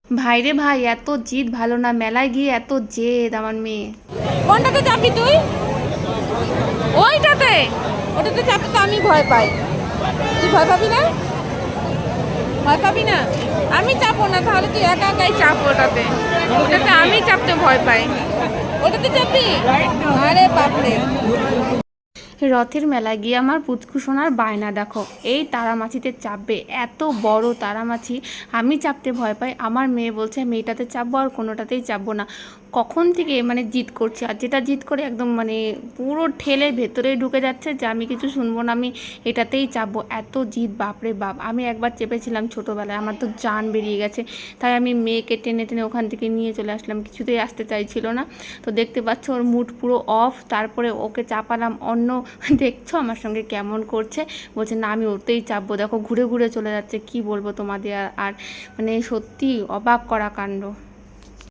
ভাইরে ভাই, এত জিদ ভালো না, মেলায় গিয়ে এত জেদ আমার মেয়ে। কোনটাতে চাপবি তুই? ওইটাতে। ওটাতে চাপতে তো আমি ভয় পাই। তুই ভয় পাবি না? ভয় পাবি না? আমি চাপবো না, তাহলে তুই একা একাই চাপ ওটাতে। ওটাতে আমি চাপতে ভয় পাই। ওটাতে চাপবি? আরে বাপরে। রথের মেলায় গিয়ে আমার পুচকু সোনার বায়না দেখো, এই তারামাছিতে চাপবে, এত বড় তারামাছি। আমি চাপতে ভয় পাই, আমার মেয়ে বলছে আমি এটাতে চাপবো আর কোনোটাতেই চাপবো না। কখন থেকে মানে জিদ করছে, আর যেটা জিদ করে একদম মানে পুরো ঠেলে ভেতরে ঢুকে যাচ্ছে যে আমি কিছু শুনবো না, আমি এটাতেই চাপবো। এত জিদ, বাপরে বাপ। আমি একবার চেপেছিলাম ছোটোবেলায়, আমার তো জান বেরিয়ে গেছে। তাই আমি মেয়েকে টেনে টেনে ওখান থেকে নিয়ে চলে আসলাম, কিছুতেই আসতে চাইছিল না। তো দেখতে পাচ্ছ ওর মুড পুরো অফ। তারপরে ওকে চাপালাম অন্য, দেখছো আমার সঙ্গে কেমন করছে, বলছে না আমি ওতেই চাপবো। দেখো ঘুরে ঘুরে চলে যাচ্ছে, কি বলবো তোমাদের। আর মানে সত্যি অবাক করা কাণ্ড।